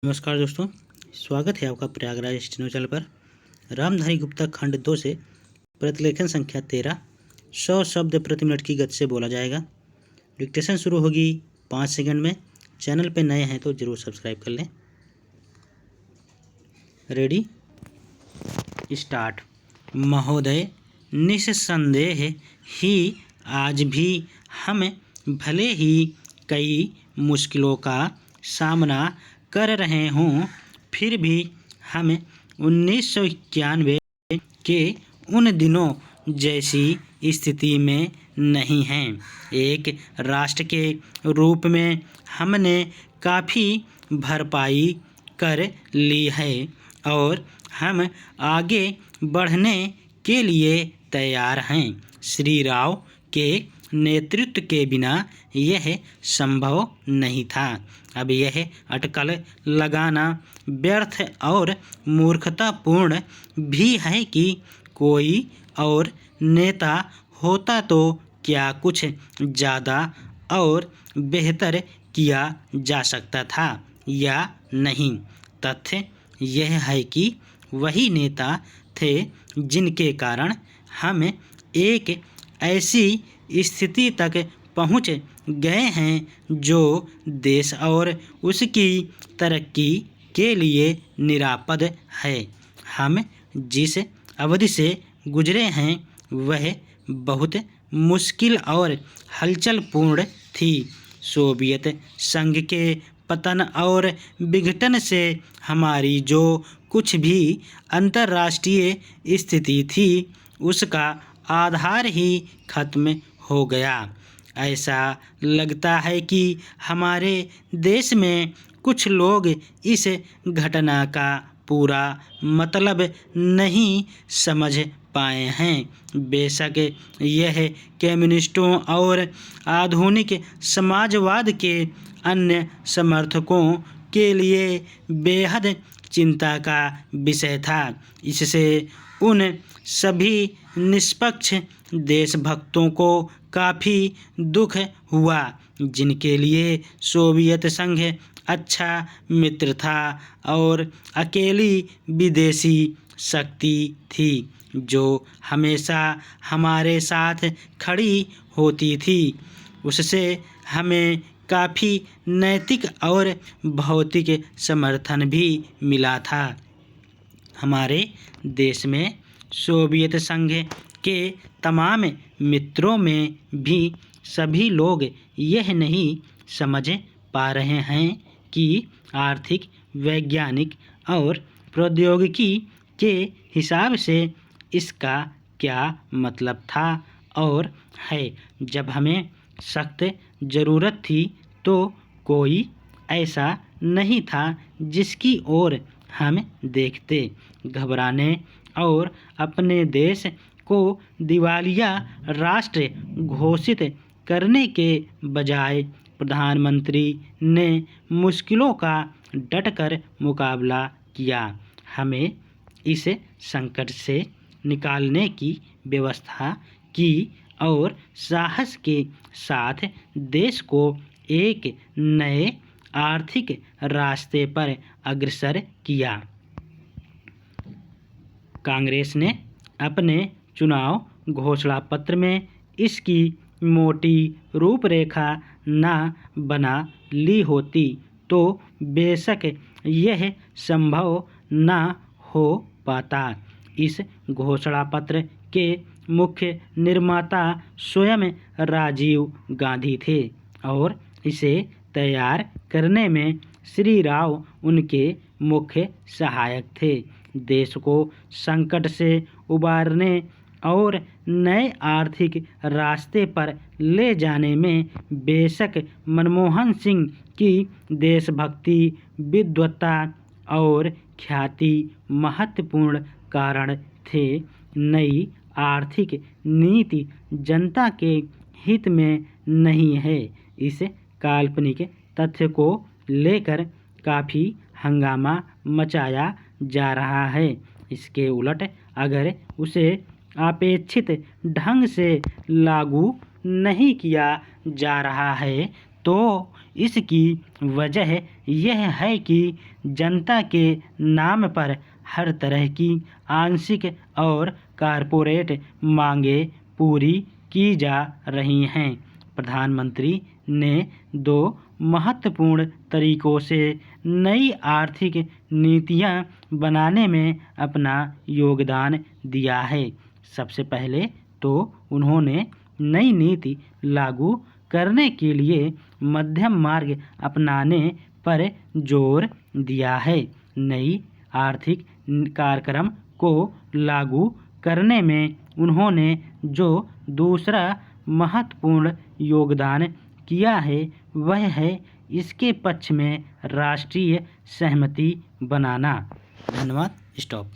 नमस्कार दोस्तों, स्वागत है आपका प्रयागराज स्टेनो चैनल पर। रामधारी गुप्ता खंड 2 से प्रतिलेखन संख्या 13 100 शब्द प्रति मिनट की गति से बोला जाएगा। डिक्टेशन शुरू होगी 5 सेकंड में। चैनल पे नए हैं तो जरूर सब्सक्राइब कर लें। Ready, start. महोदय, निस्संदेह ही आज भी हम भले ही कई मुश्किलों का सामना कर रहे हों, फिर भी हम 1991 के उन दिनों जैसी स्थिति में नहीं हैं। एक राष्ट्र के रूप में हमने काफ़ी भरपाई कर ली है और हम आगे बढ़ने के लिए तैयार हैं। श्री राव के नेतृत्व के बिना यह संभव नहीं था। अब यह अटकल लगाना व्यर्थ और मूर्खतापूर्ण भी है कि कोई और नेता होता तो क्या कुछ ज़्यादा और बेहतर किया जा सकता था या नहीं। तथ्य यह है कि वही नेता थे जिनके कारण हम एक ऐसी स्थिति तक पहुंच गए हैं जो देश और उसकी तरक्की के लिए निरापद है। हम जिस अवधि से गुजरे हैं वह बहुत मुश्किल और हलचलपूर्ण थी। सोवियत संघ के पतन और विघटन से हमारी जो कुछ भी अंतर्राष्ट्रीय स्थिति थी उसका आधार ही खत्म हो गया। ऐसा लगता है कि हमारे देश में कुछ लोग इस घटना का पूरा मतलब नहीं समझ पाए हैं। बेशक यह कम्युनिस्टों और आधुनिक समाजवाद के अन्य समर्थकों के लिए बेहद चिंता का विषय था। इससे उन सभी निष्पक्ष देशभक्तों को काफ़ी दुख हुआ जिनके लिए सोवियत संघ अच्छा मित्र था और अकेली विदेशी शक्ति थी जो हमेशा हमारे साथ खड़ी होती थी। उससे हमें काफ़ी नैतिक और भौतिक समर्थन भी मिला था। हमारे देश में सोवियत संघ के तमाम मित्रों में भी सभी लोग यह नहीं समझ पा रहे हैं कि आर्थिक, वैज्ञानिक और प्रौद्योगिकी के हिसाब से इसका क्या मतलब था और है। जब हमें सख्त ज़रूरत थी तो कोई ऐसा नहीं था जिसकी ओर हम देखते। घबराने और अपने देश को दिवालिया राष्ट्र घोषित करने के बजाय प्रधानमंत्री ने मुश्किलों का डटकर मुकाबला किया। हमें इस संकट से निकालने की व्यवस्था की और साहस के साथ देश को एक नए आर्थिक रास्ते पर अग्रसर किया। कांग्रेस ने अपने चुनाव घोषणा पत्र में इसकी मोटी रूपरेखा न बना ली होती तो बेशक यह संभव न हो पाता। इस घोषणा पत्र के मुख्य निर्माता स्वयं राजीव गांधी थे और इसे तैयार करने में श्री राव उनके मुख्य सहायक थे। देश को संकट से उबारने और नए आर्थिक रास्ते पर ले जाने में बेशक मनमोहन सिंह की देशभक्ति, विद्वत्ता और ख्याति महत्वपूर्ण कारण थे। नई आर्थिक नीति जनता के हित में नहीं है। इस काल्पनिक तथ्य को लेकर काफ़ी हंगामा मचाया जा रहा है। इसके उलट अगर उसे अपेक्षित ढंग से लागू नहीं किया जा रहा है तो इसकी वजह यह है कि जनता के नाम पर हर तरह की आंशिक और कारपोरेट मांगें पूरी की जा रही हैं। प्रधानमंत्री ने 2 महत्वपूर्ण तरीकों से नई आर्थिक नीतियां बनाने में अपना योगदान दिया है। सबसे पहले तो उन्होंने नई नीति लागू करने के लिए मध्यम मार्ग अपनाने पर जोर दिया है। नई आर्थिक कार्यक्रम को लागू करने में उन्होंने जो दूसरा महत्वपूर्ण योगदान किया है वह है इसके पक्ष में राष्ट्रीय सहमति बनाना। धन्यवाद। स्टॉप।